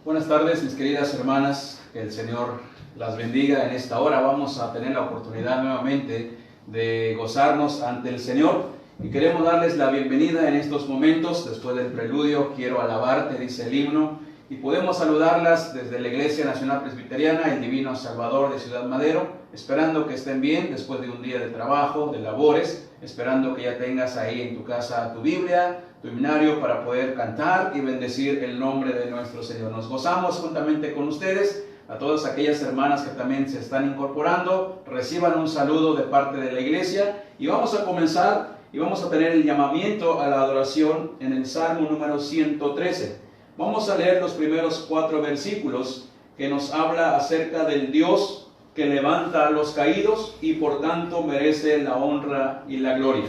Buenas tardes, mis queridas hermanas, que el Señor las bendiga. En esta hora vamos a tener la oportunidad nuevamente de gozarnos ante el Señor y queremos darles la bienvenida en estos momentos. Después del preludio, quiero alabarte, dice el himno, y podemos saludarlas desde la Iglesia Nacional Presbiteriana, el Divino Salvador de Ciudad Madero, esperando que estén bien después de un día de trabajo, de labores, esperando que ya tengas ahí en tu casa tu Biblia, tu himnario para poder cantar y bendecir el nombre de nuestro Señor. Nos gozamos juntamente con ustedes. A todas aquellas hermanas que también se están incorporando, reciban un saludo de parte de la iglesia y vamos a comenzar y vamos a tener el llamamiento a la adoración en el Salmo número 113. Vamos a leer los primeros 4 versículos que nos habla acerca del Dios que levanta a los caídos y por tanto merece la honra y la gloria.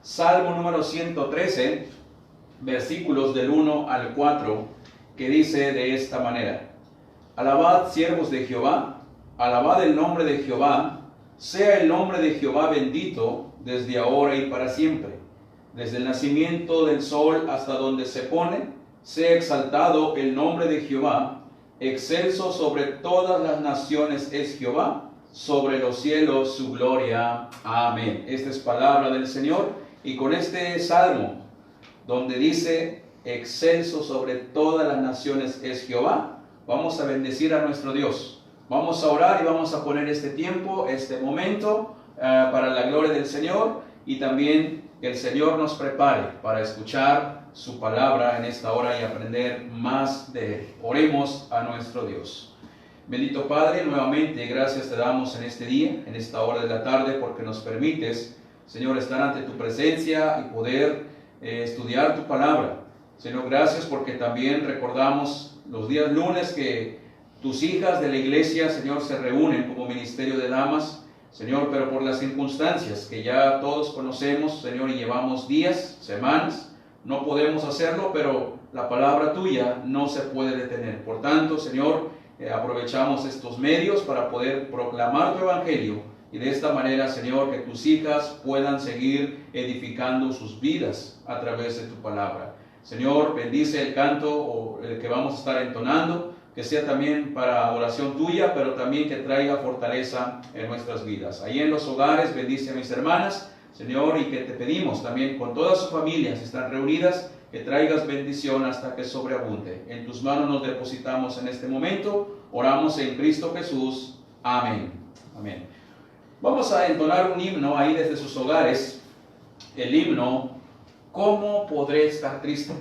Salmo número 113, versículos del 1 al 4, que dice de esta manera: Alabad, siervos de Jehová, alabad el nombre de Jehová, sea el nombre de Jehová bendito desde ahora y para siempre. Desde el nacimiento del sol hasta donde se pone, sea exaltado el nombre de Jehová. Excelso sobre todas las naciones es Jehová, sobre los cielos su gloria. Amén. Esta es palabra del Señor. Y con este salmo, donde dice, excelso sobre todas las naciones es Jehová, vamos a bendecir a nuestro Dios. Vamos a orar y vamos a poner este tiempo, este momento, para la gloria del Señor, y también que el Señor nos prepare para escuchar su palabra en esta hora y aprender más de Él. Oremos a nuestro Dios. Bendito Padre, nuevamente gracias te damos en este día, en esta hora de la tarde, porque nos permites, Señor, estar ante tu presencia y poder estudiar tu palabra. Señor, gracias porque también recordamos los días lunes que tus hijas de la iglesia, Señor, se reúnen como ministerio de damas, Señor, pero por las circunstancias que ya todos conocemos, Señor, y llevamos días, semanas, no podemos hacerlo, pero la palabra tuya no se puede detener. Por tanto, Señor, aprovechamos estos medios para poder proclamar tu evangelio. Y de esta manera, Señor, que tus hijas puedan seguir edificando sus vidas a través de tu palabra. Señor, bendice el canto o el que vamos a estar entonando, que sea también para adoración tuya, pero también que traiga fortaleza en nuestras vidas. Ahí en los hogares, bendice a mis hermanas, Señor, y que te pedimos también con todas sus familias, si están reunidas, que traigas bendición hasta que sobreabunde. En tus manos nos depositamos en este momento. Oramos en Cristo Jesús. Amén. Amén. Vamos a entonar un himno ahí desde sus hogares, el himno ¿Cómo podré estar triste?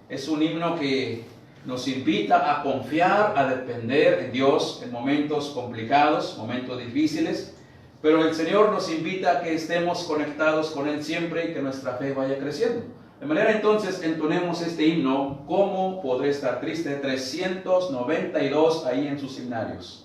Es un himno que nos invita a confiar, a depender de Dios en momentos complicados, momentos difíciles, pero el Señor nos invita a que estemos conectados con Él siempre y que nuestra fe vaya creciendo. De manera entonces entonemos este himno ¿Cómo podré estar triste? 392 ahí en sus himnarios.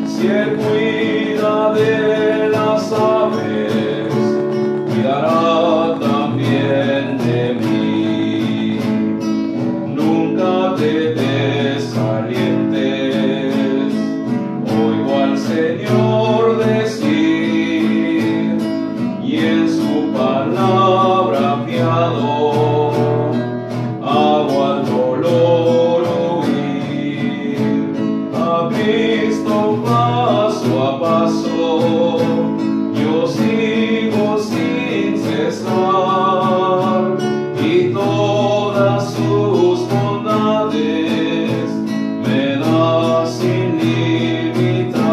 Si Él cuida de paso, yo sigo sin cesar, y todas sus bondades me da sin limitar,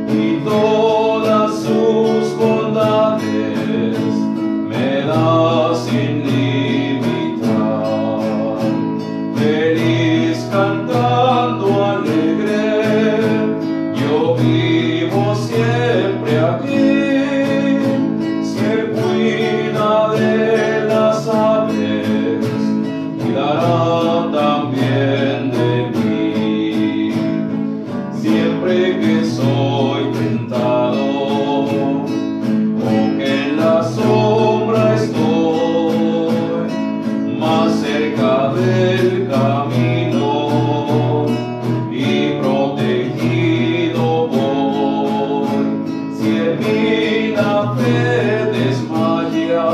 y todas sus bondades me da sin limitar. Feliz cantando alegre, yo vivo siempre aquí. Si Él cuida de las aves, cuidará también de mí. Siempre que soy tentado, o que en la sombra estoy, más cerca del camino y protegido voy. Si en mí la fe desmaya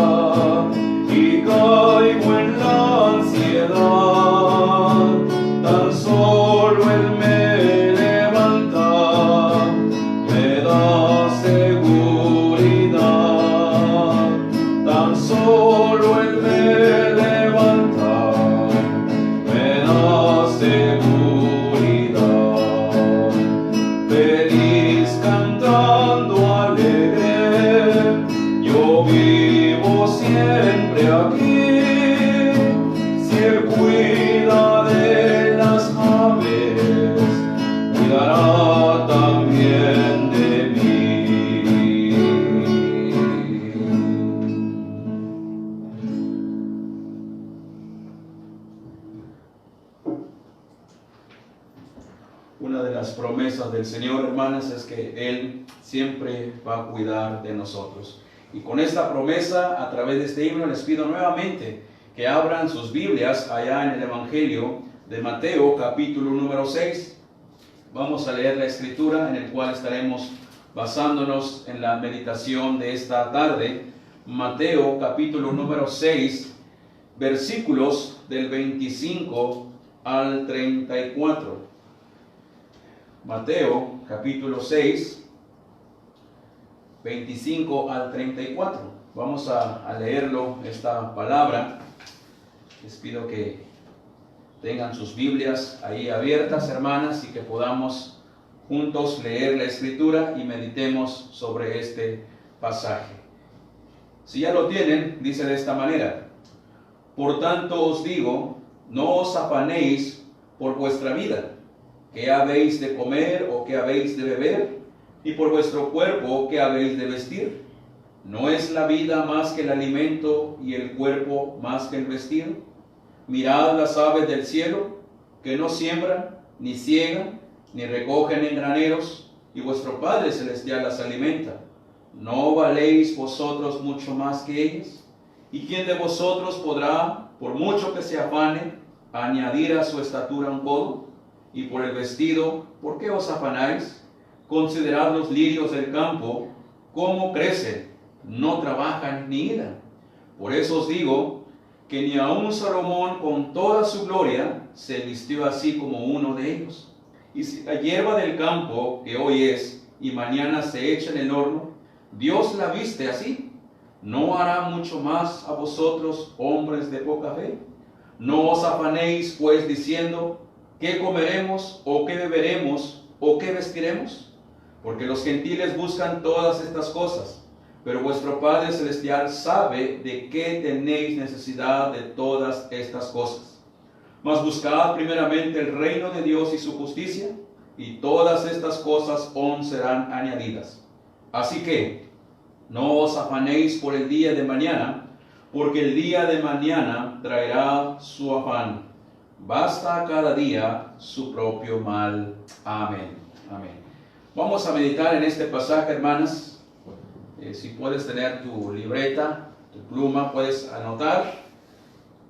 y caigo en la ansiedad, tan solo Él me levanta, me da seguridad. Tan solo Él me levanta, me da seguridad. Feliz cantando alegre, yo vivo siempre aquí. Si Él cuida de las aves, cuidará también de mí. Una de las promesas del Señor, hermanas, es que Él siempre va a cuidar de nosotros. Y con esta promesa, a través de este himno, les pido nuevamente que abran sus Biblias allá en el Evangelio de Mateo, capítulo número 6. Vamos a leer la escritura en el cual estaremos basándonos en la meditación de esta tarde. Mateo, capítulo número 6, versículos del 25 al 34. Mateo, capítulo 6, 25 al 34. Vamos a leerlo, esta palabra. Les pido que tengan sus Biblias ahí abiertas, hermanas, y que podamos juntos leer la escritura y meditemos sobre este pasaje. Si ya lo tienen, dice de esta manera: por tanto os digo, no os afanéis por vuestra vida, qué habéis de comer o qué habéis de beber, y por vuestro cuerpo qué habéis de vestir. ¿No es la vida más que el alimento y el cuerpo más que el vestido? Mirad las aves del cielo, que no siembran, ni ciegan, ni recogen en graneros, y vuestro Padre Celestial las alimenta. ¿No valéis vosotros mucho más que ellas? ¿Y quién de vosotros podrá, por mucho que se afane, añadir a su estatura un codo? Y por el vestido, ¿por qué os afanáis? Considerad los lirios del campo, cómo crecen, no trabajan ni hilan. Por eso os digo que ni aun Salomón con toda su gloria se vistió así como uno de ellos. Y si la hierba del campo, que hoy es y mañana se echa en el horno, Dios la viste así, ¿no hará mucho más a vosotros, hombres de poca fe? No os afanéis pues diciendo, ¿qué comeremos o qué beberemos o qué vestiremos? Porque los gentiles buscan todas estas cosas, pero vuestro Padre Celestial sabe de qué tenéis necesidad de todas estas cosas. Mas buscad primeramente el reino de Dios y su justicia, y todas estas cosas os serán añadidas. Así que no os afanéis por el día de mañana, porque el día de mañana traerá su afán. Basta cada día su propio mal. Amén. Amén. Vamos a meditar en este pasaje, hermanas. Si puedes tener tu libreta, tu pluma, puedes anotar.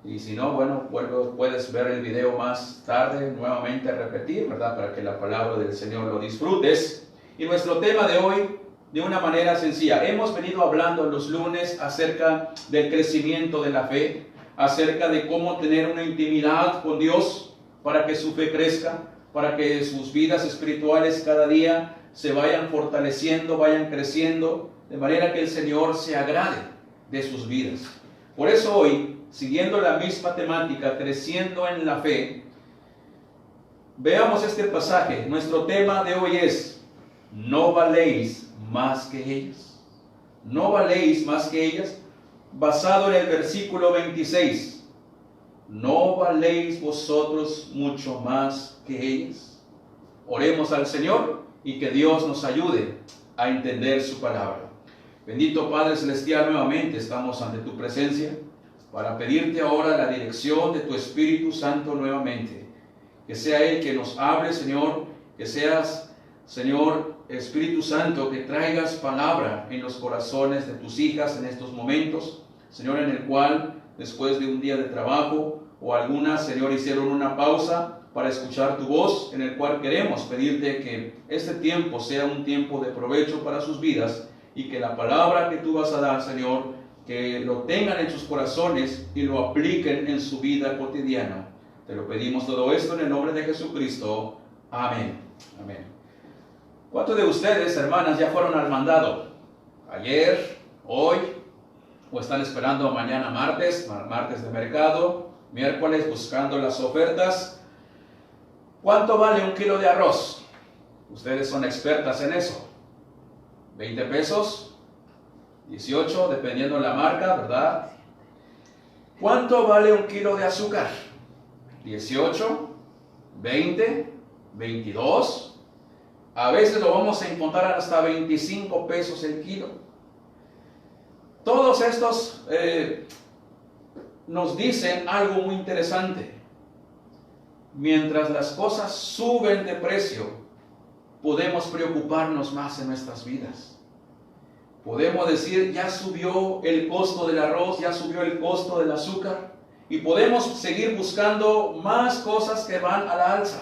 Y si no, bueno, puedes ver el video más tarde, nuevamente repetir, ¿verdad? Para que la palabra del Señor lo disfrutes. Y nuestro tema de hoy, de una manera sencilla. Hemos venido hablando los lunes acerca del crecimiento de la fe, acerca de cómo tener una intimidad con Dios para que su fe crezca, para que sus vidas espirituales cada día se vayan fortaleciendo, vayan creciendo, de manera que el Señor se agrade de sus vidas. Por eso hoy, siguiendo la misma temática, creciendo en la fe, veamos este pasaje. Nuestro tema de hoy es: ¿no valéis más que ellas? ¿No valéis más que ellas? Basado en el versículo 26. ¿No valéis vosotros mucho más que ellas? Oremos al Señor y que Dios nos ayude a entender su palabra. Bendito Padre Celestial, nuevamente estamos ante tu presencia para pedirte ahora la dirección de tu Espíritu Santo nuevamente. Que sea Él que nos hable, Señor, que seas, Señor, Espíritu Santo, que traigas palabra en los corazones de tus hijas en estos momentos, Señor, en el cual, después de un día de trabajo, o algunas, Señor, hicieron una pausa para escuchar tu voz, en el cual queremos pedirte que este tiempo sea un tiempo de provecho para sus vidas, y que la palabra que tú vas a dar, Señor, que lo tengan en sus corazones y lo apliquen en su vida cotidiana. Te lo pedimos todo esto en el nombre de Jesucristo. Amén. Amén. ¿Cuántos de ustedes, hermanas, ya fueron al mandado? Ayer, hoy, o están esperando mañana martes de mercado, miércoles buscando las ofertas. ¿Cuánto vale un kilo de arroz? Ustedes son expertas en eso. 20 pesos, 18, dependiendo de la marca, ¿verdad? ¿Cuánto vale un kilo de azúcar? 18, 20, 22. A veces lo vamos a encontrar hasta 25 pesos el kilo. Todos estos nos dicen algo muy interesante. Mientras las cosas suben de precio, podemos preocuparnos más en nuestras vidas. Podemos decir, ya subió el costo del arroz, ya subió el costo del azúcar, y podemos seguir buscando más cosas que van a la alza.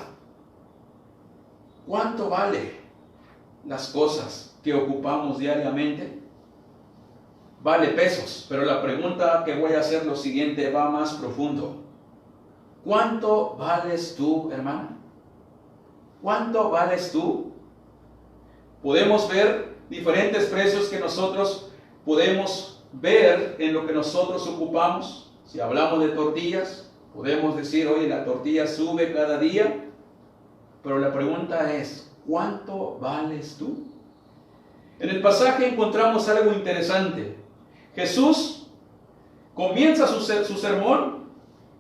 ¿Cuánto vale las cosas que ocupamos diariamente? Vale pesos, pero la pregunta que voy a hacer lo siguiente va más profundo. ¿Cuánto vales tú, hermana? ¿Cuánto vales tú? Podemos ver diferentes precios que nosotros podemos ver en lo que nosotros ocupamos. Si hablamos de tortillas, podemos decir, oye, la tortilla sube cada día. Pero la pregunta es, ¿cuánto vales tú? En el pasaje encontramos algo interesante. Jesús comienza su sermón,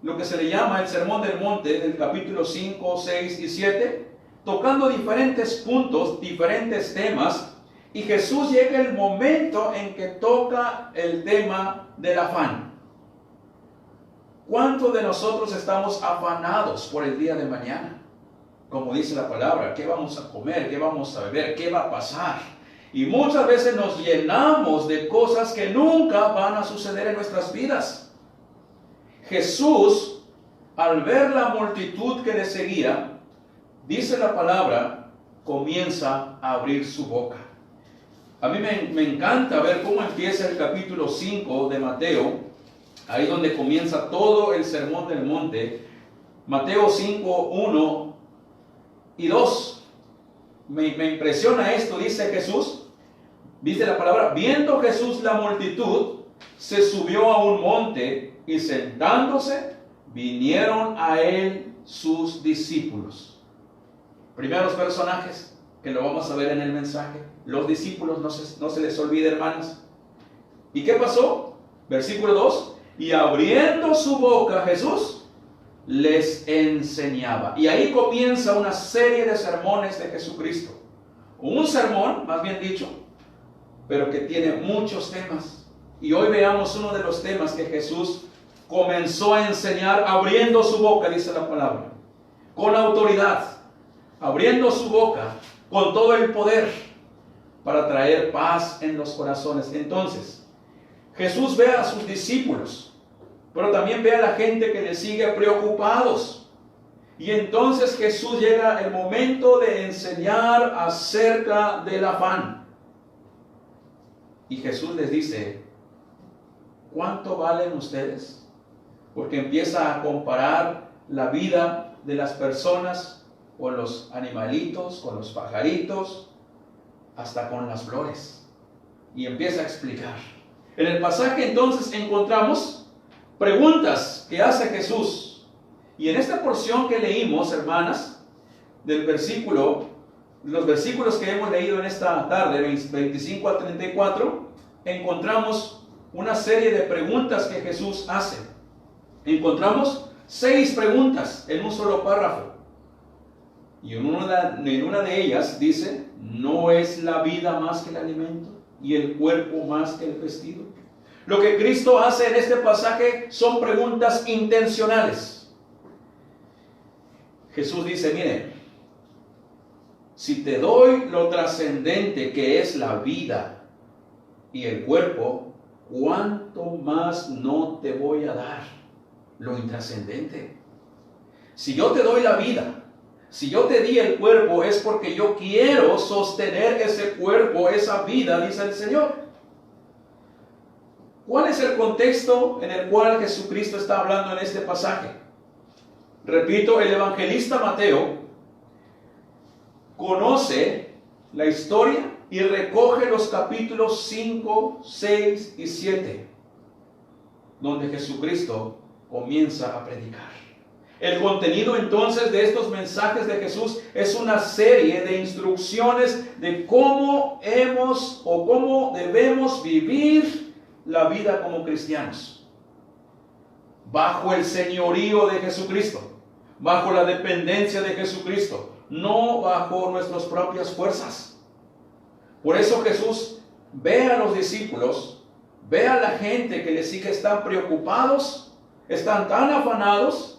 lo que se le llama el Sermón del Monte, del capítulo 5, 6 y 7, tocando diferentes puntos, diferentes temas, y Jesús llega el momento en que toca el tema del afán. ¿Cuántos de nosotros estamos afanados por el día de mañana? Como dice la palabra, ¿qué vamos a comer? ¿Qué vamos a beber? ¿Qué va a pasar? Y muchas veces nos llenamos de cosas que nunca van a suceder en nuestras vidas. Jesús, al ver la multitud que le seguía, dice la palabra, comienza a abrir su boca. A mí me encanta ver cómo empieza el capítulo 5 de Mateo, ahí donde comienza todo el Sermón del Monte. Mateo 5, 1 y 2. Me impresiona esto, dice Jesús, dice la palabra, viendo Jesús la multitud, se subió a un monte y sentándose, vinieron a él sus discípulos. Primeros personajes que lo vamos a ver en el mensaje, los discípulos, no se les olvide, hermanas. ¿Y qué pasó? Versículo 2, y abriendo su boca Jesús les enseñaba. Y ahí comienza una serie de sermones de Jesucristo. Un sermón, más bien dicho, pero que tiene muchos temas. Y hoy veamos uno de los temas que Jesús comenzó a enseñar abriendo su boca, dice la palabra, con autoridad, abriendo su boca con todo el poder para traer paz en los corazones. Entonces, Jesús ve a sus discípulos, pero también ve a la gente que le sigue preocupados. Y entonces Jesús llega el momento de enseñar acerca del afán. Y Jesús les dice, ¿cuánto valen ustedes? Porque empieza a comparar la vida de las personas con los animalitos, con los pajaritos. hasta con las flores. Y empieza a explicar. En el pasaje entonces encontramos preguntas que hace Jesús. Y en esta porción que leímos, hermanas, los versículos que hemos leído en esta tarde, 25 al 34, encontramos una serie de preguntas que Jesús hace. Encontramos 6 preguntas en un solo párrafo. Y en una de ellas dice, ¿no es la vida más que el alimento y el cuerpo más que el vestido? Lo que Cristo hace en este pasaje son preguntas intencionales. Jesús dice, mire, si te doy lo trascendente que es la vida y el cuerpo, ¿cuánto más no te voy a dar lo intrascendente? Si yo te doy la vida, si yo te di el cuerpo, es porque yo quiero sostener ese cuerpo, esa vida, dice el Señor. ¿Cuál es el contexto en el cual Jesucristo está hablando en este pasaje? Repito, el evangelista Mateo conoce la historia y recoge los capítulos 5, 6 y 7, donde Jesucristo comienza a predicar. El contenido entonces de estos mensajes de Jesús es una serie de instrucciones de cómo debemos vivir la vida como cristianos, bajo el señorío de Jesucristo, bajo la dependencia de Jesucristo, no bajo nuestras propias fuerzas. Por eso Jesús ve a los discípulos, ve a la gente que le sigue, están preocupados, están tan afanados,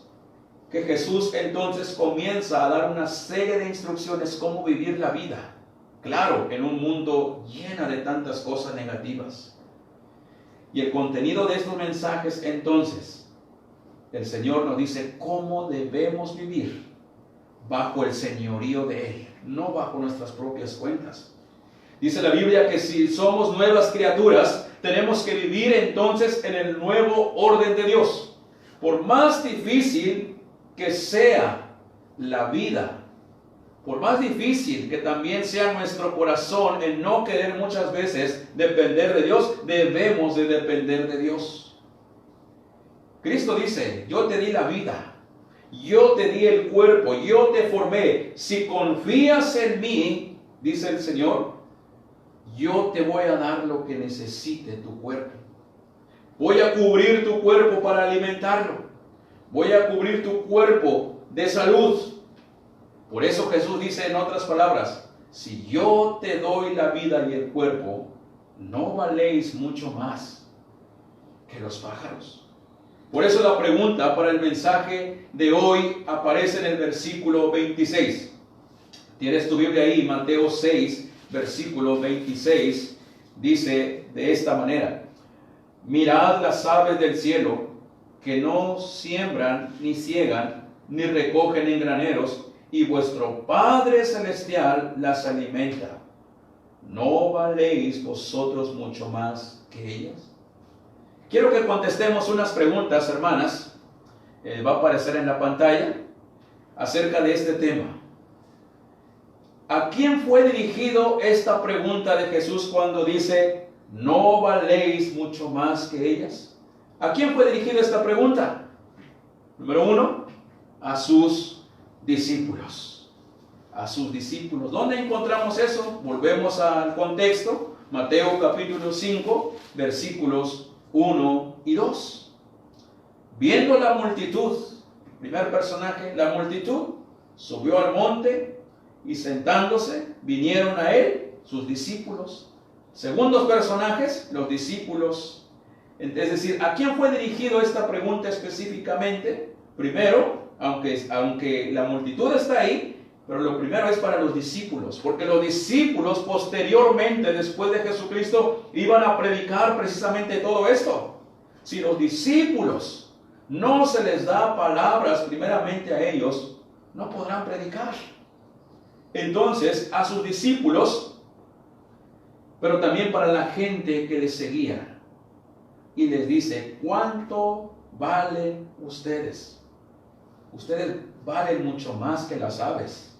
que Jesús entonces comienza a dar una serie de instrucciones cómo vivir la vida. Claro, en un mundo lleno de tantas cosas negativas. Y el contenido de estos mensajes entonces, el Señor nos dice cómo debemos vivir bajo el señorío de Él, no bajo nuestras propias cuentas. Dice la Biblia que si somos nuevas criaturas, tenemos que vivir entonces en el nuevo orden de Dios. Por más difícil que sea la vida, por más difícil que también sea nuestro corazón en no querer muchas veces depender de Dios, debemos de depender de Dios. Cristo dice, yo te di la vida, yo te di el cuerpo, yo te formé. Si confías en mí, dice el Señor, yo te voy a dar lo que necesite tu cuerpo. Voy a cubrir tu cuerpo para alimentarlo. Voy a cubrir tu cuerpo de salud. Por eso Jesús dice en otras palabras, si yo te doy la vida y el cuerpo, ¿no valéis mucho más que los pájaros? Por eso la pregunta para el mensaje de hoy aparece en el versículo 26. Tienes tu Biblia ahí, Mateo 6, versículo 26, dice de esta manera, mirad las aves del cielo, que no siembran, ni ciegan, ni recogen en graneros, y vuestro Padre Celestial las alimenta. ¿No valéis vosotros mucho más que ellas? Quiero que contestemos unas preguntas, hermanas, va a aparecer en la pantalla, acerca de este tema. ¿A quién fue dirigido esta pregunta de Jesús cuando dice, ¿no valéis mucho más que ellas? ¿A quién fue dirigida esta pregunta? Número 1, a sus discípulos. A sus discípulos. ¿Dónde encontramos eso? Volvemos al contexto. Mateo capítulo 5, versículos 1 y 2. Viendo la multitud, primer personaje, la multitud subió al monte y sentándose vinieron a él sus discípulos. Segundos personajes, los discípulos. Es decir, ¿a quién fue dirigido esta pregunta específicamente? Primero, aunque la multitud está ahí, pero lo primero es para los discípulos, porque los discípulos posteriormente, después de Jesucristo, iban a predicar precisamente todo esto. Si los discípulos no se les da palabras primeramente a ellos, no podrán predicar. Entonces, a sus discípulos, pero también para la gente que les seguía. Y les dice, ¿cuánto valen ustedes? Ustedes valen mucho más que las aves.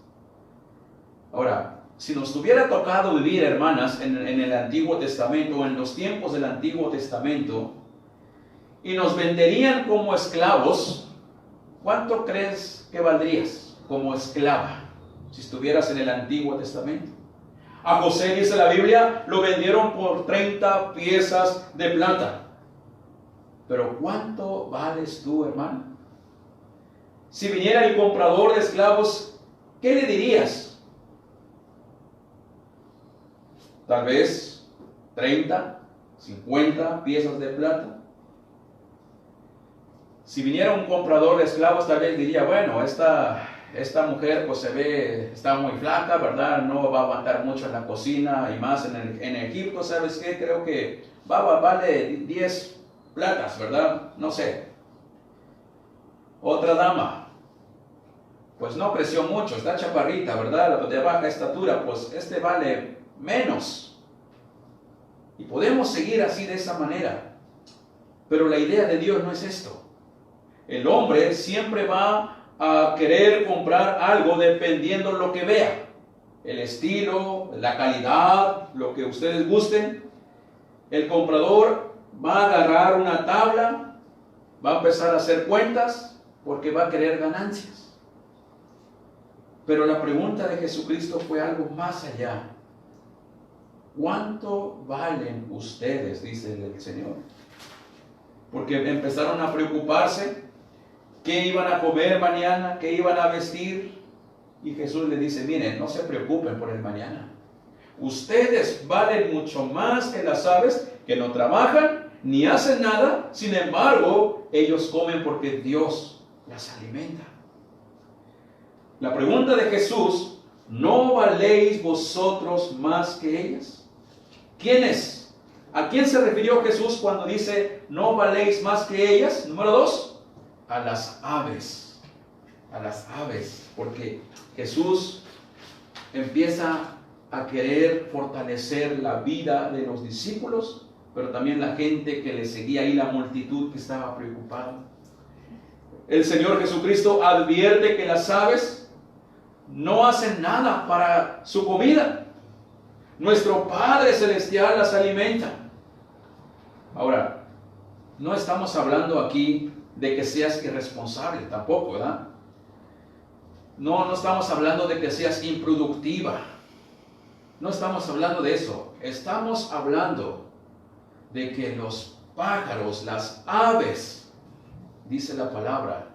Ahora, si nos hubiera tocado vivir, hermanas, en el Antiguo Testamento o en los tiempos del Antiguo Testamento, y nos venderían como esclavos, ¿cuánto crees que valdrías como esclava si estuvieras en el Antiguo Testamento? A José, dice la Biblia, lo vendieron por 30 piezas de plata. Pero ¿cuánto vales tú, hermano? Si viniera el comprador de esclavos, ¿qué le dirías? Tal vez 30, 50 piezas de plata. Si viniera un comprador de esclavos, tal vez diría, bueno, esta mujer pues se ve, está muy flaca, ¿verdad? No va a aguantar mucho en la cocina y más en Egipto, ¿sabes qué? Creo que vale 10 platas, ¿verdad? No sé. Otra dama, pues no creció mucho, está chaparrita, ¿verdad? De baja estatura, pues vale menos. Y podemos seguir así de esa manera. Pero la idea de Dios no es esto. El hombre siempre va a querer comprar algo dependiendo lo que vea. El estilo, la calidad, lo que ustedes gusten. El comprador va a agarrar una tabla, va a empezar a hacer cuentas porque va a querer ganancias. Pero la pregunta de Jesucristo fue algo más allá. ¿Cuánto valen ustedes? Dice el Señor. Porque empezaron a preocuparse. ¿Qué iban a comer mañana? ¿Qué iban a vestir? Y Jesús le dice, miren, no se preocupen por el mañana. Ustedes valen mucho más que las aves que no trabajan ni hacen nada. Sin embargo, ellos comen porque Dios las alimenta. La pregunta de Jesús, ¿no valéis vosotros más que ellas? ¿Quiénes? ¿A quién se refirió Jesús cuando dice, no valéis más que ellas? Número 2. A las aves, porque Jesús empieza a querer fortalecer la vida de los discípulos, pero también la gente que le seguía ahí, la multitud que estaba preocupada. El Señor Jesucristo advierte que las aves no hacen nada para su comida. Nuestro Padre Celestial las alimenta. Ahora, no estamos hablando aquí de que seas irresponsable, tampoco, ¿verdad? No estamos hablando de que seas improductiva. No estamos hablando de eso. Estamos hablando de que los pájaros, las aves, dice la palabra,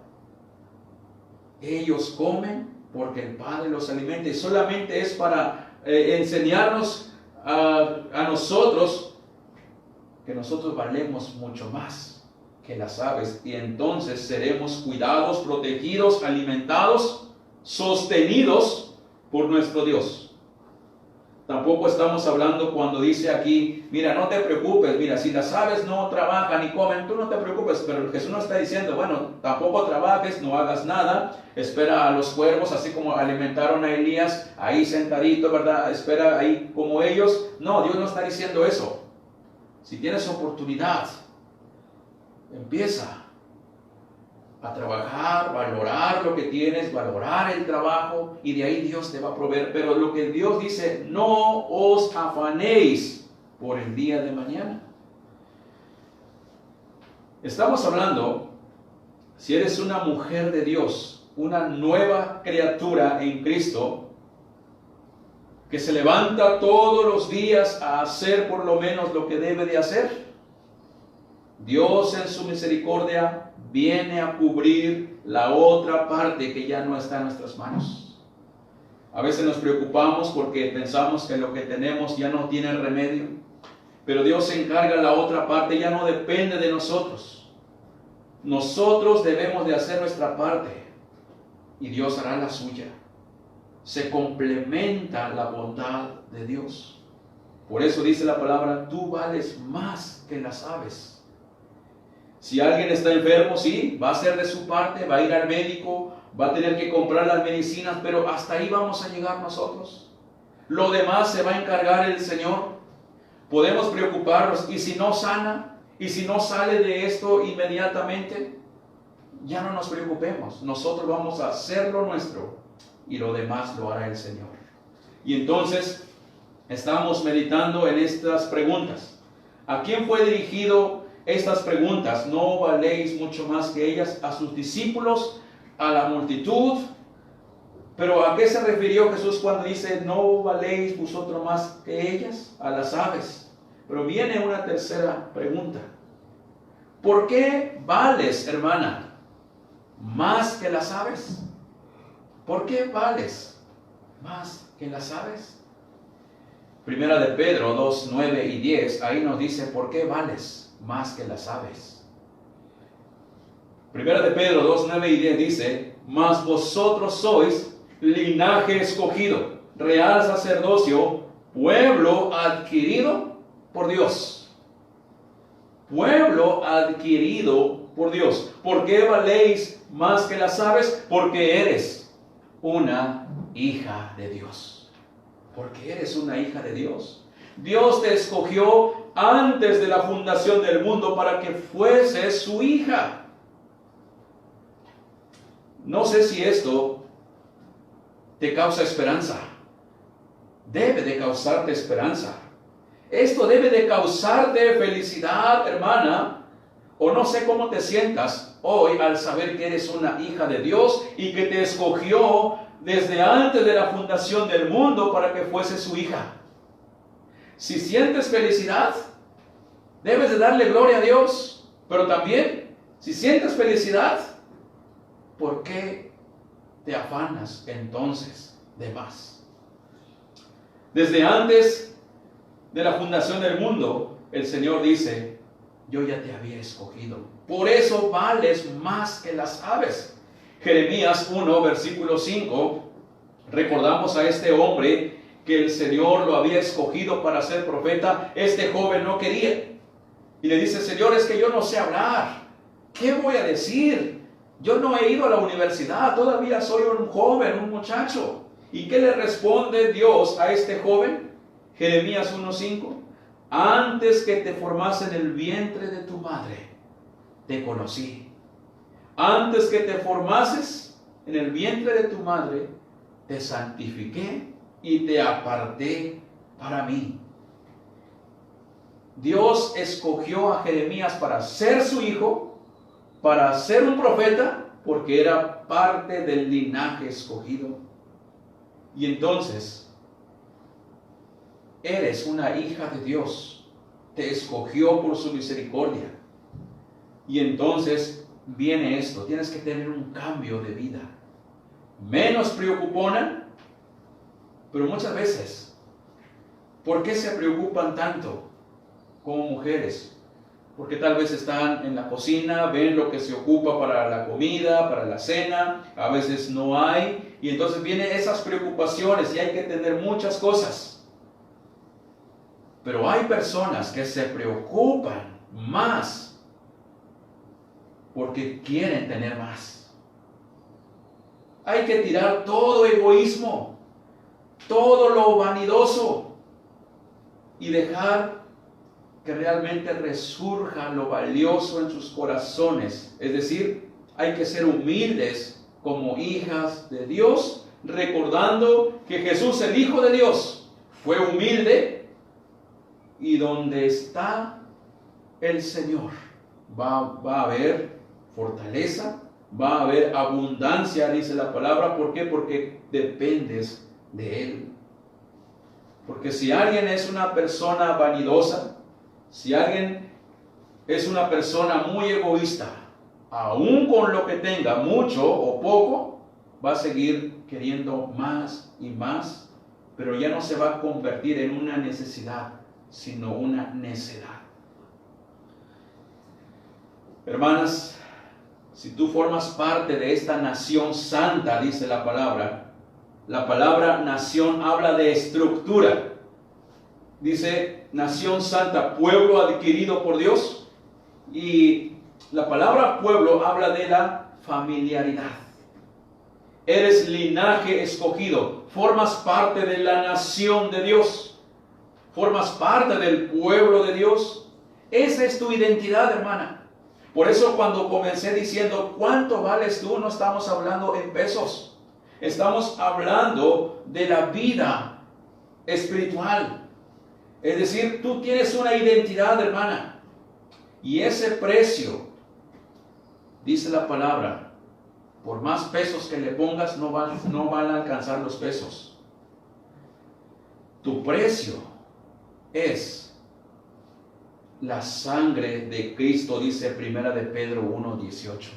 ellos comen porque el Padre los alimenta. Y solamente es para enseñarnos a nosotros que nosotros valemos mucho más que las aves, y entonces seremos cuidados, protegidos, alimentados, sostenidos por nuestro Dios. Tampoco estamos hablando cuando dice aquí, mira, no te preocupes, mira, si las aves no trabajan y comen, tú no te preocupes, pero Jesús no está diciendo, bueno, tampoco trabajes, no hagas nada, espera a los cuervos, así como alimentaron a Elías, ahí sentadito, ¿verdad? Espera ahí como ellos. No, Dios no está diciendo eso. Si tienes oportunidad, empieza a trabajar, valorar lo que tienes, valorar el trabajo, y de ahí Dios te va a proveer. Pero lo que Dios dice, no os afanéis por el día de mañana. Estamos hablando, si eres una mujer de Dios, una nueva criatura en Cristo, que se levanta todos los días a hacer por lo menos lo que debe de hacer, Dios en su misericordia viene a cubrir la otra parte que ya no está en nuestras manos. A veces nos preocupamos porque pensamos que lo que tenemos ya no tiene remedio, pero Dios se encarga de la otra parte, ya no depende de nosotros. Nosotros debemos de hacer nuestra parte y Dios hará la suya. Se complementa la bondad de Dios. Por eso dice la palabra, tú vales más que las aves. Si alguien está enfermo, sí, va a hacer de su parte, va a ir al médico, va a tener que comprar las medicinas, pero hasta ahí vamos a llegar nosotros. Lo demás se va a encargar el Señor. Podemos preocuparnos, y si no sana, y si no sale de esto inmediatamente, ya no nos preocupemos. Nosotros vamos a hacer lo nuestro, y lo demás lo hará el Señor. Y entonces estamos meditando en estas preguntas. ¿A quién fue dirigido estas preguntas? ¿No valéis mucho más que ellas? A sus discípulos, a la multitud. Pero ¿a qué se refirió Jesús cuando dice, no valéis vosotros más que ellas? A las aves. Pero viene una tercera pregunta. ¿Por qué vales, hermana, más que las aves? ¿Por qué vales más que las aves? Primera de Pedro 2, 9 y 10, ahí nos dice, ¿por qué vales más que las aves? Primera de Pedro 2, 9 y 10 dice, mas vosotros sois linaje escogido, real sacerdocio, pueblo adquirido por Dios. Pueblo adquirido por Dios. ¿Por qué valéis más que las aves? Porque eres una hija de Dios. Porque eres una hija de Dios. Dios te escogió antes de la fundación del mundo para que fueses su hija. No sé si esto te causa esperanza. Debe de causarte esperanza. Esto debe de causarte felicidad, hermana. O no sé cómo te sientas hoy al saber que eres una hija de Dios y que te escogió desde antes de la fundación del mundo para que fuese su hija. Si sientes felicidad, debes de darle gloria a Dios. Pero también, si sientes felicidad, ¿por qué te afanas entonces de más? Desde antes de la fundación del mundo, el Señor dice, yo ya te había escogido. Por eso vales más que las aves. Jeremías 1, versículo 5, recordamos a este hombre que el Señor lo había escogido para ser profeta. Este joven no quería. Y le dice, Señor, es que yo no sé hablar. ¿Qué voy a decir? Yo no he ido a la universidad, todavía soy un joven, un muchacho. ¿Y qué le responde Dios a este joven? Jeremías 1:5. Antes que te formase en el vientre de tu madre, te conocí. Antes que te formases en el vientre de tu madre, te santifiqué y te aparté para mí. Dios escogió a Jeremías para ser su hijo, para ser un profeta, porque era parte del linaje escogido. Y entonces, eres una hija de Dios, te escogió por su misericordia. Y entonces viene esto, tienes que tener un cambio de vida. Menos preocupona, pero muchas veces, ¿por qué se preocupan tanto como mujeres? Porque tal vez están en la cocina, ven lo que se ocupa para la comida, para la cena, a veces no hay, y entonces vienen esas preocupaciones y hay que tener muchas cosas. Pero hay personas que se preocupan más porque quieren tener más. Hay que tirar todo egoísmo, todo lo vanidoso y dejar que realmente resurja lo valioso en sus corazones. Es decir, hay que ser humildes como hijas de Dios, recordando que Jesús, el Hijo de Dios, fue humilde, y donde está el Señor va a haber fortaleza, va a haber abundancia, dice la palabra. ¿Por qué? Porque dependes de Él. Porque si alguien es una persona vanidosa, si alguien es una persona muy egoísta, aún con lo que tenga, mucho o poco, va a seguir queriendo más y más, pero ya no se va a convertir en una necesidad, sino una necedad. Hermanas, si tú formas parte de esta nación santa, dice la palabra nación habla de estructura. Dice nación santa, pueblo adquirido por Dios. Y la palabra pueblo habla de la familiaridad. Eres linaje escogido, formas parte de la nación de Dios, formas parte del pueblo de Dios. Esa es tu identidad, hermana. Por eso cuando comencé diciendo, ¿cuánto vales tú? No estamos hablando en pesos. Estamos hablando de la vida espiritual. Es decir, tú tienes una identidad, hermana. Y ese precio, dice la palabra, por más pesos que le pongas, no van a alcanzar los pesos. Tu precio es la sangre de Cristo, dice Primera de Pedro 1:18.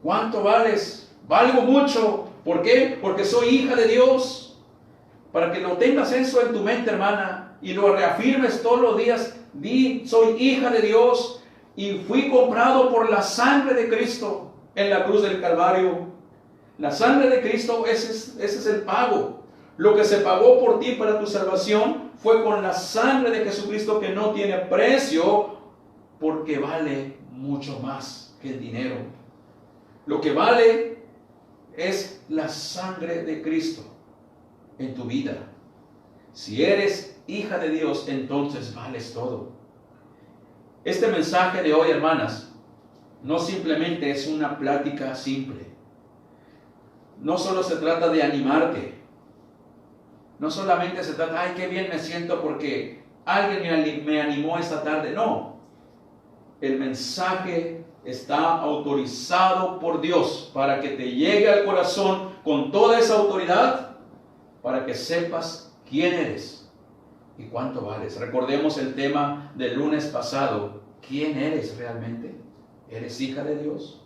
¿Cuánto vales? Valgo mucho. ¿Por qué? Porque soy hija de Dios. Para que lo tengas eso en tu mente, hermana, y lo reafirmes todos los días, di, soy hija de Dios y fui comprado por la sangre de Cristo en la cruz del Calvario. La sangre de Cristo, ese es el pago. Lo que se pagó por ti para tu salvación fue con la sangre de Jesucristo, que no tiene precio, porque vale mucho más que el dinero. Lo que vale es la sangre de Cristo en tu vida. Si eres hija de Dios, entonces vales todo. Este mensaje de hoy, hermanas, no simplemente es una plática simple. No solo se trata de animarte. No solamente se trata, ay, qué bien me siento porque alguien me animó esta tarde. No. El mensaje está autorizado por Dios para que te llegue al corazón con toda esa autoridad, para que sepas quién eres y cuánto vales. Recordemos el tema del lunes pasado. ¿Quién eres realmente? ¿Eres hija de Dios?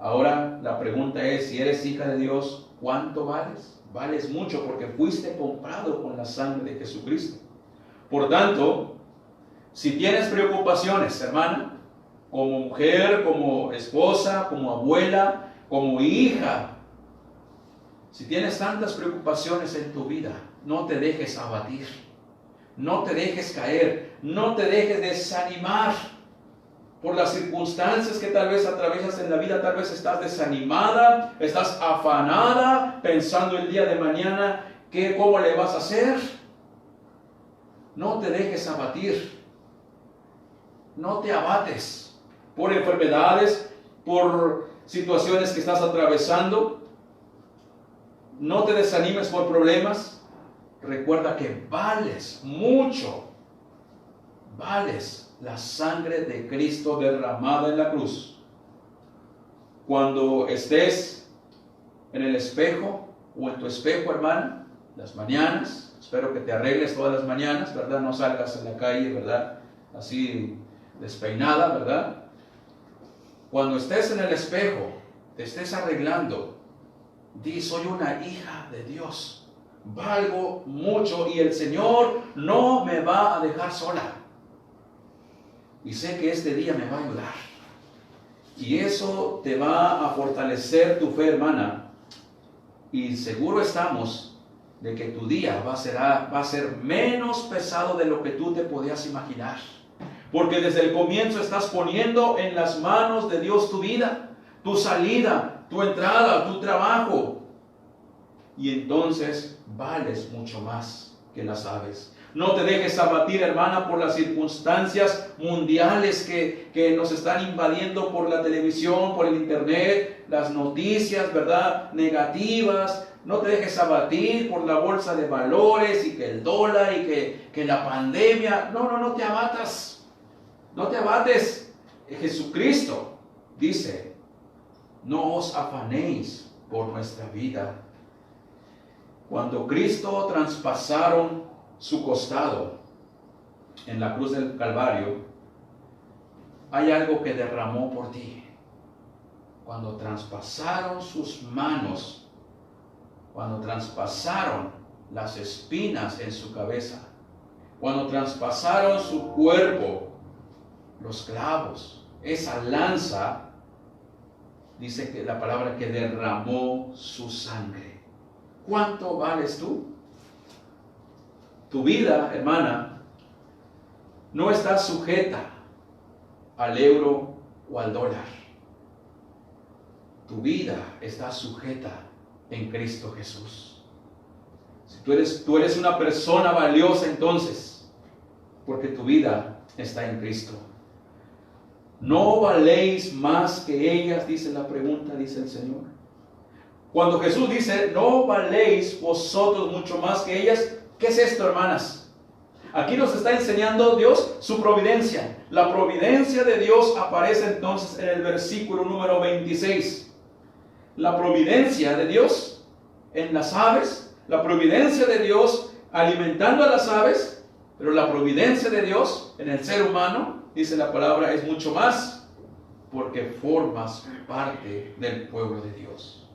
Ahora la pregunta es, si eres hija de Dios, ¿cuánto vales? Vales mucho, porque fuiste comprado con la sangre de Jesucristo. Por tanto, si tienes preocupaciones, hermana, como mujer, como esposa, como abuela, como hija, si tienes tantas preocupaciones en tu vida, no te dejes abatir, no te dejes caer, no te dejes desanimar por las circunstancias que tal vez atraviesas en la vida. Tal vez estás desanimada, estás afanada, pensando el día de mañana, ¿cómo le vas a hacer? No te dejes abatir, no te abates por enfermedades, por situaciones que estás atravesando. No te desanimes por problemas. Recuerda que vales mucho. Vales la sangre de Cristo derramada en la cruz. Cuando estés en el espejo o en tu espejo, hermana, las mañanas, espero que te arregles todas las mañanas, ¿verdad? No salgas en la calle, ¿verdad? Así despeinada, ¿verdad? Cuando estés en el espejo, te estés arreglando, di, soy una hija de Dios, valgo mucho y el Señor no me va a dejar sola. Y sé que este día me va a ayudar. Y eso te va a fortalecer tu fe, hermana. Y seguro estamos de que tu día va a ser menos pesado de lo que tú te podías imaginar. Porque desde el comienzo estás poniendo en las manos de Dios tu vida, tu salida, tu entrada, tu trabajo. Y entonces vales mucho más que las aves. No te dejes abatir, hermana, por las circunstancias mundiales que nos están invadiendo por la televisión, por el internet, las noticias, ¿verdad?, negativas. No te dejes abatir por la bolsa de valores y que el dólar y que la pandemia. No te abatas. No te abates. Jesucristo dice, no os afanéis por nuestra vida. Cuando Cristo traspasaron su costado en la cruz del Calvario, hay algo que derramó por ti. Cuando traspasaron sus manos, cuando traspasaron las espinas en su cabeza, cuando traspasaron su cuerpo, los clavos, esa lanza, dice que la palabra que derramó su sangre. ¿Cuánto vales tú? Tu vida, hermana, no está sujeta al euro o al dólar. Tu vida está sujeta en Cristo Jesús. Si tú eres una persona valiosa, entonces, porque tu vida está en Cristo. ¿No valéis más que ellas? Dice la pregunta, dice el Señor. Cuando Jesús dice, ¿no valéis vosotros mucho más que ellas? ¿Qué es esto, hermanas? Aquí nos está enseñando Dios su providencia. La providencia de Dios aparece entonces en el versículo número 26. La providencia de Dios en las aves, la providencia de Dios alimentando a las aves, pero la providencia de Dios en el ser humano, dice la palabra, es mucho más, porque formas parte del pueblo de Dios.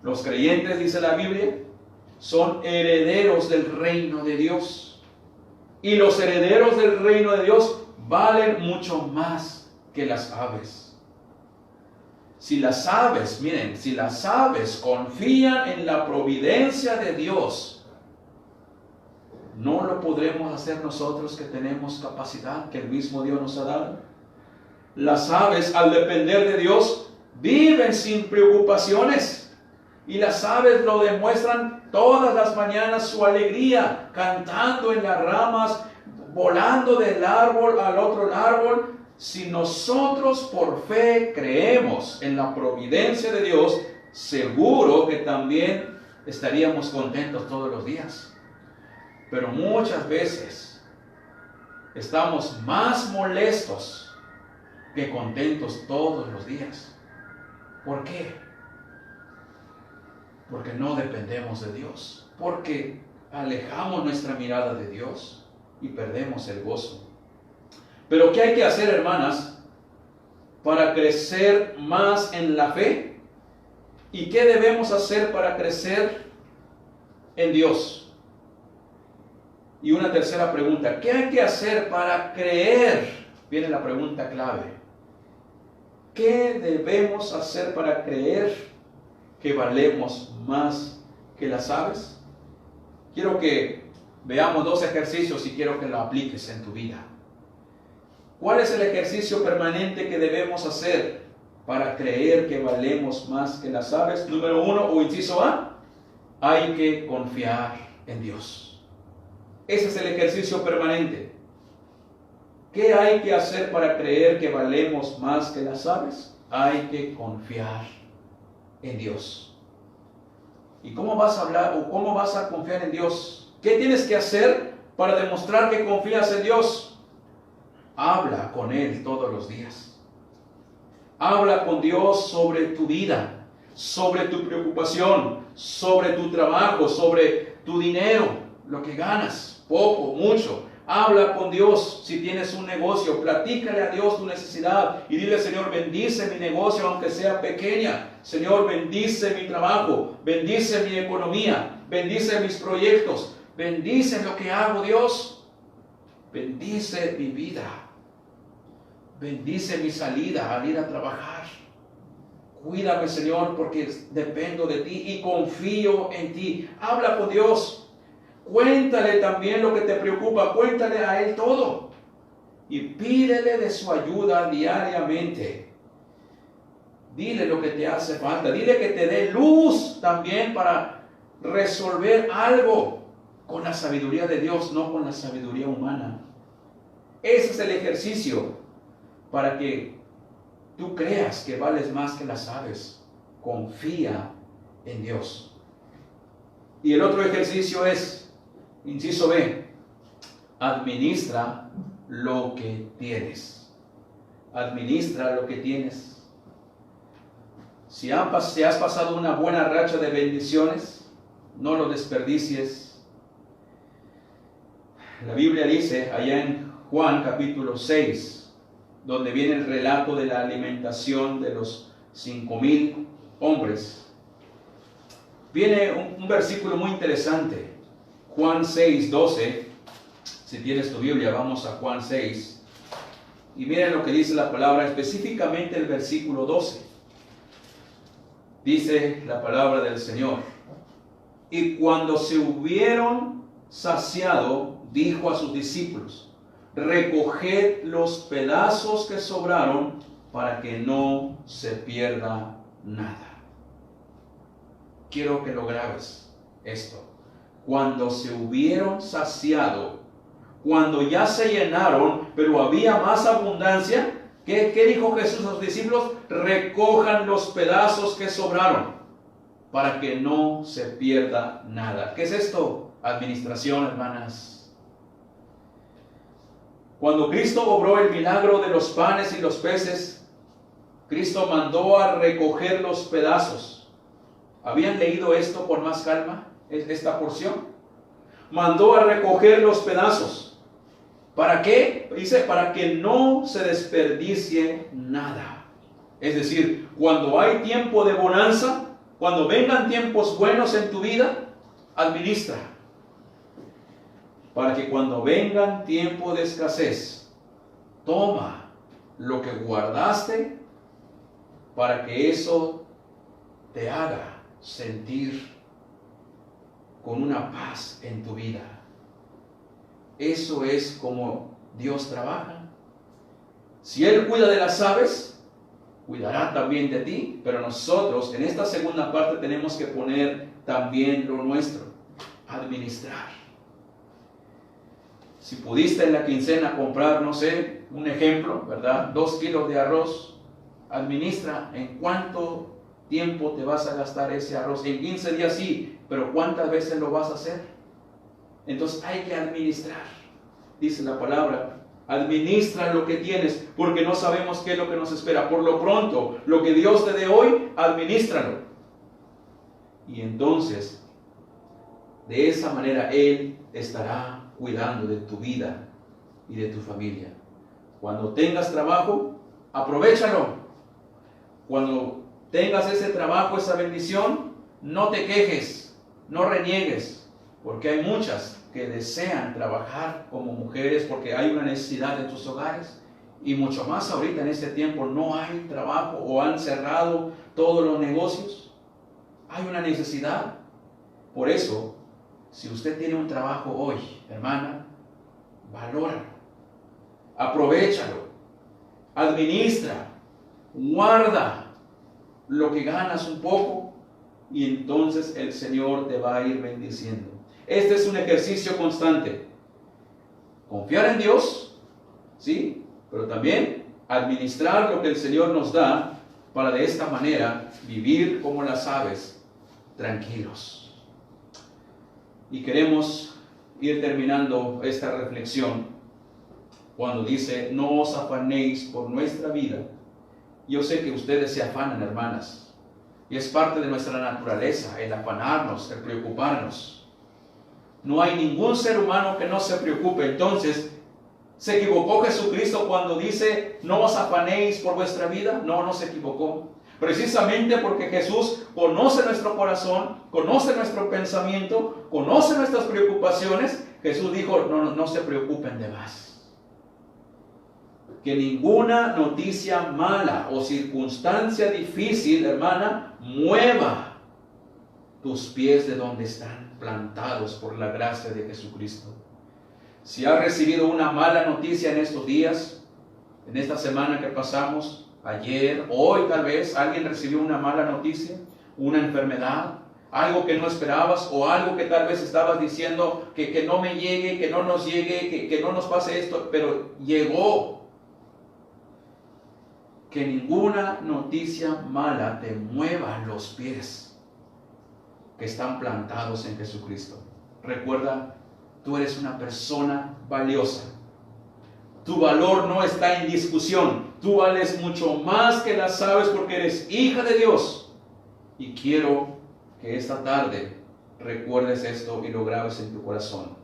Los creyentes, dice la Biblia, son herederos del reino de Dios. Y los herederos del reino de Dios valen mucho más que las aves. Si las aves, miren, si las aves confían en la providencia de Dios, ¿no lo podremos hacer nosotros que tenemos capacidad que el mismo Dios nos ha dado? Las aves, al depender de Dios, viven sin preocupaciones. Y las aves lo demuestran todas las mañanas, su alegría, cantando en las ramas, volando del árbol al otro árbol. Si nosotros por fe creemos en la providencia de Dios, seguro que también estaríamos contentos todos los días. Pero muchas veces estamos más molestos que contentos todos los días. ¿Por qué? Porque no dependemos de Dios, porque alejamos nuestra mirada de Dios y perdemos el gozo. Pero ¿qué hay que hacer, hermanas, para crecer más en la fe? ¿Y qué debemos hacer para crecer en Dios? Y una tercera pregunta, ¿qué hay que hacer para creer? Viene la pregunta clave. ¿Qué debemos hacer para creer que valemos más que las aves? Quiero que veamos dos ejercicios y quiero que lo apliques en tu vida. ¿Cuál es el ejercicio permanente que debemos hacer para creer que valemos más que las aves? Número 1 o inciso A, hay que confiar en Dios. Ese es el ejercicio permanente. ¿Qué hay que hacer para creer que valemos más que las aves? Hay que confiar en Dios. ¿Y cómo vas a hablar o cómo vas a confiar en Dios? ¿Qué tienes que hacer para demostrar que confías en Dios? Habla con Él todos los días. Habla con Dios sobre tu vida, sobre tu preocupación, sobre tu trabajo, sobre tu dinero, lo que ganas, poco, mucho. Habla con Dios. Si tienes un negocio, platícale a Dios tu necesidad y dile: Señor, bendice mi negocio aunque sea pequeña. Señor, bendice mi trabajo, bendice mi economía, bendice mis proyectos, bendice lo que hago, Dios. Bendice mi vida, bendice mi salida al ir a trabajar. Cuídame, Señor, porque dependo de ti y confío en ti. Habla con Dios. Cuéntale también lo que te preocupa, cuéntale a Él todo y pídele de su ayuda diariamente. Dile lo que te hace falta, dile que te dé luz también para resolver algo con la sabiduría de Dios, no con la sabiduría humana. Ese es el ejercicio para que tú creas que vales más que las aves. Confía en Dios. Y el otro ejercicio es, inciso B, administra lo que tienes. Administra lo que tienes. Si has pasado una buena racha de bendiciones, no lo desperdicies. La Biblia dice allá en Juan capítulo 6, donde viene el relato de la alimentación de los 5,000 hombres, viene un versículo muy interesante. Juan 6, 12, si tienes tu Biblia, vamos a Juan 6, y miren lo que dice la palabra, específicamente el versículo 12. Dice la palabra del Señor: y cuando se hubieron saciado, dijo a sus discípulos: recoged los pedazos que sobraron para que no se pierda nada. Quiero que lo grabes esto. Cuando se hubieron saciado, cuando ya se llenaron, pero había más abundancia, ¿qué dijo Jesús a sus discípulos? Recojan los pedazos que sobraron para que no se pierda nada. ¿Qué es esto? Administración, hermanas. Cuando Cristo obró el milagro de los panes y los peces, Cristo mandó a recoger los pedazos. ¿Habían leído esto con más calma? Esta porción. Mandó a recoger los pedazos. ¿Para qué? Dice, para que no se desperdicie nada. Es decir, cuando hay tiempo de bonanza, cuando vengan tiempos buenos en tu vida, administra. Para que cuando vengan tiempos de escasez, toma lo que guardaste para que eso te haga sentir con una paz en tu vida. Eso es como Dios trabaja. Si Él cuida de las aves, cuidará también de ti. Pero nosotros en esta segunda parte tenemos que poner también lo nuestro, administrar. Si pudiste en la quincena comprar, no sé, un ejemplo, ¿verdad? 2 kilos de arroz, administra en cuánto tiempo te vas a gastar ese arroz. En 15 días sí, pero ¿cuántas veces lo vas a hacer? Entonces hay que administrar. Dice la palabra, administra lo que tienes, porque no sabemos qué es lo que nos espera. Por lo pronto, lo que Dios te dé hoy, administralo. Y entonces, de esa manera Él estará cuidando de tu vida y de tu familia. Cuando tengas trabajo, aprovéchalo. Cuando tengas ese trabajo, esa bendición, no te quejes, no reniegues, porque hay muchas que desean trabajar como mujeres porque hay una necesidad en tus hogares, y mucho más ahorita en este tiempo no hay trabajo o han cerrado todos los negocios. Hay una necesidad. Por eso, si usted tiene un trabajo hoy, hermana, valóralo, aprovéchalo, administra, guarda lo que ganas un poco, y entonces el Señor te va a ir bendiciendo. Este es un ejercicio constante. Confiar en Dios, sí, pero también administrar lo que el Señor nos da para de esta manera vivir como las aves, tranquilos. Y queremos ir terminando esta reflexión cuando dice, no os afanéis por nuestra vida. Yo sé que ustedes se afanan, hermanas, y es parte de nuestra naturaleza el afanarnos, el preocuparnos. No hay ningún ser humano que no se preocupe. Entonces, ¿se equivocó Jesucristo cuando dice, no os afanéis por vuestra vida? No, no se equivocó. Precisamente porque Jesús conoce nuestro corazón, conoce nuestro pensamiento, conoce nuestras preocupaciones. Jesús dijo, no se preocupen de más. Que ninguna noticia mala o circunstancia difícil, hermana, mueva tus pies de donde están plantados por la gracia de Jesucristo. Si has recibido una mala noticia en estos días, en esta semana que pasamos, ayer, hoy tal vez, alguien recibió una mala noticia, una enfermedad, algo que no esperabas, o algo que tal vez estabas diciendo que no me llegue, que no nos llegue, que no nos pase esto, pero llegó. Que ninguna noticia mala te mueva los pies que están plantados en Jesucristo. Recuerda, tú eres una persona valiosa. Tu valor no está en discusión. Tú vales mucho más que las aves porque eres hija de Dios. Y quiero que esta tarde recuerdes esto y lo grabes en tu corazón.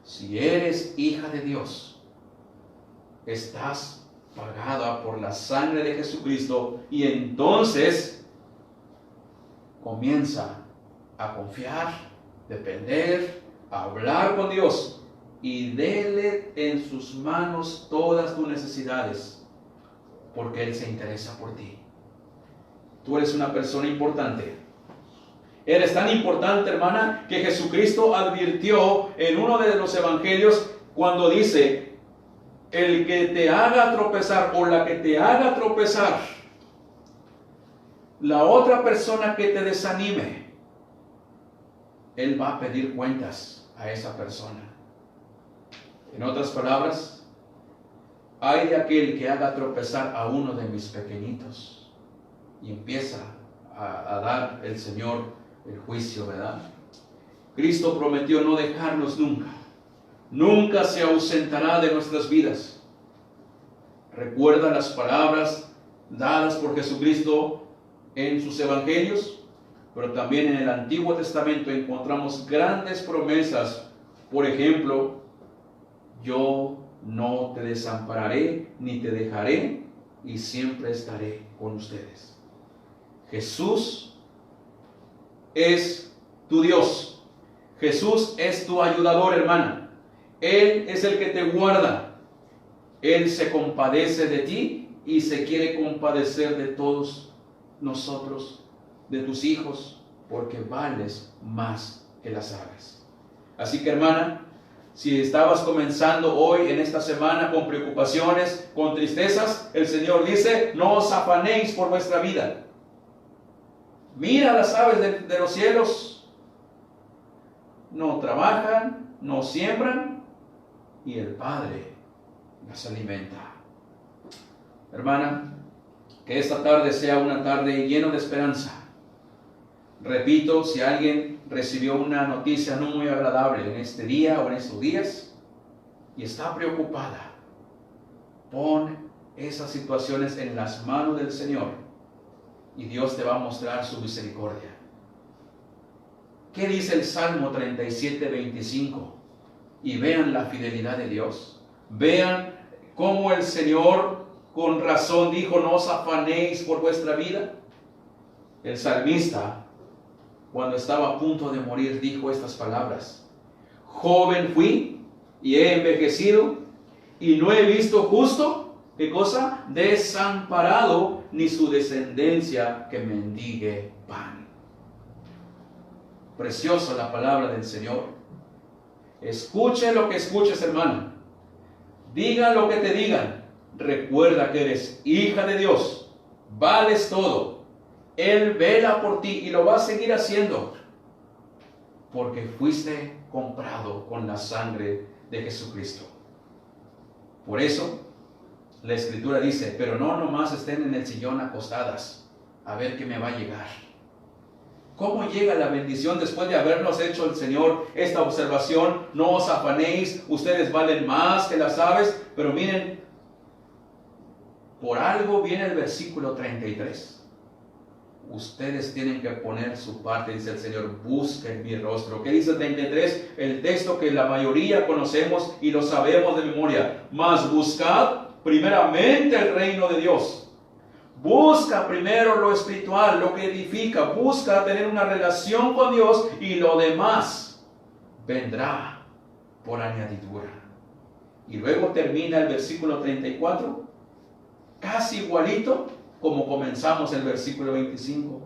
Si eres hija de Dios, estás pagada por la sangre de Jesucristo, y entonces comienza a confiar, depender, a hablar con Dios, y dele en sus manos todas tus necesidades, porque Él se interesa por ti. Tú eres una persona importante. Eres tan importante, hermana, que Jesucristo advirtió en uno de los evangelios cuando dice, el que te haga tropezar o la que te haga tropezar, la otra persona que te desanime, Él va a pedir cuentas a esa persona. En otras palabras, ay de aquel que haga tropezar a uno de mis pequeñitos. Y empieza a dar el Señor el juicio, ¿verdad? Cristo prometió no dejarnos nunca. Nunca se ausentará de nuestras vidas. Recuerda las palabras dadas por Jesucristo en sus evangelios, pero también en el Antiguo Testamento encontramos grandes promesas. Por ejemplo, yo no te desampararé ni te dejaré y siempre estaré con ustedes. Jesús es tu Dios. Jesús es tu ayudador, hermana. Él es el que te guarda. Él se compadece de ti y se quiere compadecer de todos nosotros, de tus hijos, porque vales más que las aves. Así que, hermana, si estabas comenzando hoy en esta semana con preocupaciones, con tristezas, el Señor dice, no os afanéis por vuestra vida. Mira las aves de los cielos, no trabajan, no siembran, y el Padre las alimenta. Hermana, que esta tarde sea una tarde llena de esperanza. Repito, si alguien recibió una noticia no muy agradable en este día o en estos días y está preocupada, pon esas situaciones en las manos del Señor y Dios te va a mostrar su misericordia. ¿Qué dice el Salmo 37:25? Y vean la fidelidad de Dios. Vean cómo el Señor con razón dijo, no os afanéis por vuestra vida. El salmista, cuando estaba a punto de morir, dijo estas palabras: joven fui y he envejecido y no he visto justo, ¿qué cosa? Desamparado, ni su descendencia que mendigue pan. Preciosa la palabra del Señor. Escuche lo que escuches, hermano. Digan lo que te digan. Recuerda que eres hija de Dios. Vales todo. Él vela por ti y lo va a seguir haciendo. Porque fuiste comprado con la sangre de Jesucristo. Por eso, la Escritura dice, pero no nomás estén en el sillón acostadas, a ver qué me va a llegar. ¿Cómo llega la bendición después de habernos hecho el Señor esta observación? No os afanéis, ustedes valen más que las aves. Pero miren, por algo viene el versículo 33. Ustedes tienen que poner su parte, dice el Señor, busquen mi rostro. ¿Qué dice el 33? El texto que la mayoría conocemos y lo sabemos de memoria. Mas buscad primeramente el reino de Dios. Busca primero lo espiritual, lo que edifica. Busca tener una relación con Dios y lo demás vendrá por añadidura. Y luego termina el versículo 34, casi igualito como comenzamos el versículo 25.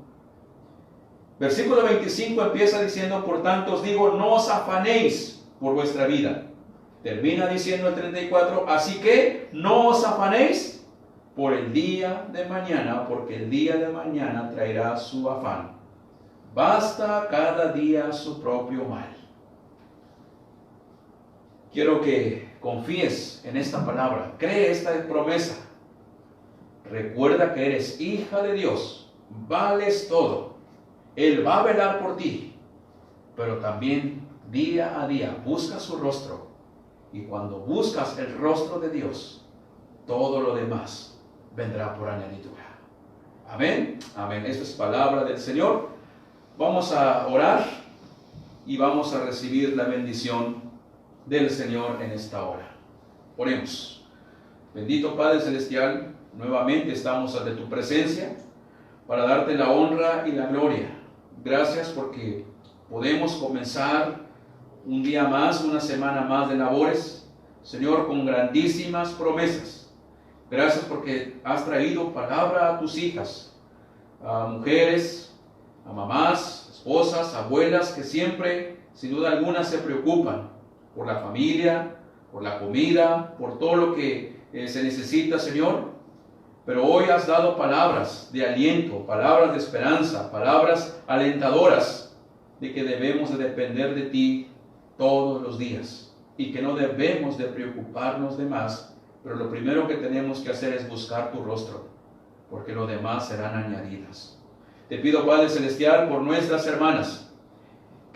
Versículo 25 empieza diciendo, por tanto os digo, no os afanéis por vuestra vida. Termina diciendo el 34, así que no os afanéis por el día de mañana, porque el día de mañana traerá su afán. Basta cada día su propio mal. Quiero que confíes en esta palabra, cree esta promesa. Recuerda que eres hija de Dios, vales todo. Él va a velar por ti, pero también día a día busca su rostro. Y cuando buscas el rostro de Dios, todo lo demás vendrá por añadidura. Amén. Amén. Esta es palabra del Señor. Vamos a orar y vamos a recibir la bendición del Señor en esta hora. Oremos. Bendito Padre Celestial, nuevamente estamos ante tu presencia para darte la honra y la gloria. Gracias porque podemos comenzar un día más, una semana más de labores, Señor, con grandísimas promesas. Gracias porque has traído palabra a tus hijas, a mujeres, a mamás, esposas, abuelas, que siempre, sin duda alguna, se preocupan por la familia, por la comida, por todo lo que se necesita, Señor. Pero hoy has dado palabras de aliento, palabras de esperanza, palabras alentadoras de que debemos de depender de ti todos los días y que no debemos de preocuparnos de más. Pero lo primero que tenemos que hacer es buscar tu rostro, porque lo demás serán añadidas. Te pido, Padre Celestial, por nuestras hermanas,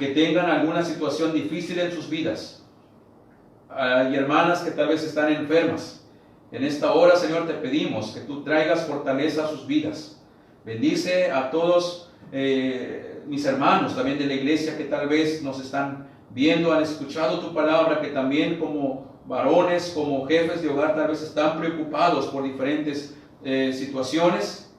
que tengan alguna situación difícil en sus vidas. Hay hermanas que tal vez están enfermas. En esta hora, Señor, te pedimos que tú traigas fortaleza a sus vidas. Bendice a todos mis hermanos también de la iglesia que tal vez nos están viendo, han escuchado tu palabra, que también como varones, como jefes de hogar tal vez están preocupados por diferentes situaciones.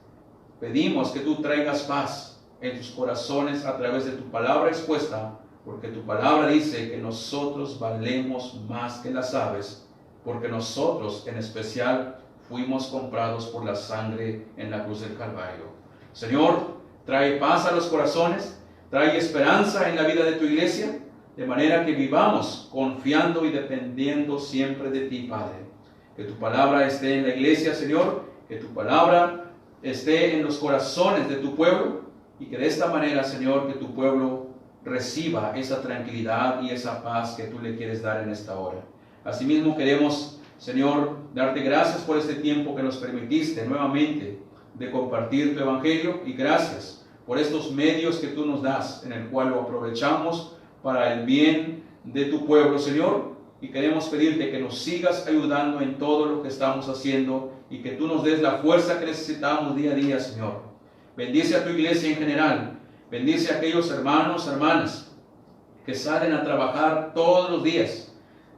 Pedimos que tú traigas paz en tus corazones a través de tu palabra expuesta, porque tu palabra dice que nosotros valemos más que las aves, porque nosotros en especial fuimos comprados por la sangre en la cruz del Calvario. Señor, trae paz a los corazones, trae esperanza en la vida de tu iglesia, de manera que vivamos confiando y dependiendo siempre de ti, Padre. Que tu palabra esté en la iglesia, Señor, que tu palabra esté en los corazones de tu pueblo, y que de esta manera, Señor, que tu pueblo reciba esa tranquilidad y esa paz que tú le quieres dar en esta hora. Asimismo queremos, Señor, darte gracias por este tiempo que nos permitiste nuevamente de compartir tu evangelio, y gracias por estos medios que tú nos das, en el cual lo aprovechamos para el bien de tu pueblo, Señor. Y queremos pedirte que nos sigas ayudando en todo lo que estamos haciendo, y que tú nos des la fuerza que necesitamos día a día, Señor. Bendice a tu iglesia en general. Bendice a aquellos hermanos, hermanas que salen a trabajar todos los días,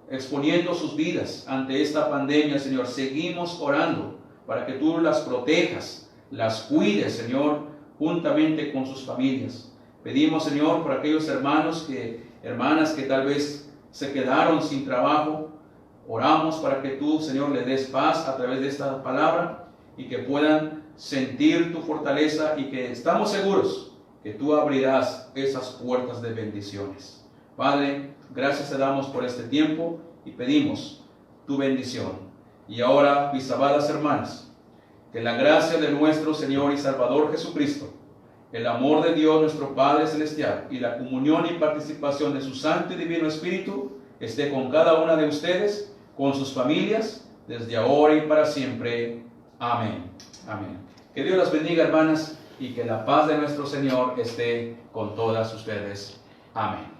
exponiendo sus vidas ante esta pandemia, Señor. Seguimos orando para que tú las protejas, las cuides, Señor, juntamente con sus familias. Pedimos, Señor, por aquellos hermanos hermanas que tal vez se quedaron sin trabajo. Oramos para que tú, Señor, les des paz a través de esta palabra, y que puedan sentir tu fortaleza, y que estamos seguros que tú abrirás esas puertas de bendiciones. Padre, gracias te damos por este tiempo y pedimos tu bendición. Y ahora, mis amadas hermanas, que la gracia de nuestro Señor y Salvador Jesucristo, el amor de Dios nuestro Padre Celestial, y la comunión y participación de su Santo y Divino Espíritu esté con cada una de ustedes, con sus familias, desde ahora y para siempre. Amén. Amén. Que Dios las bendiga, hermanas, y que la paz de nuestro Señor esté con todas ustedes. Amén.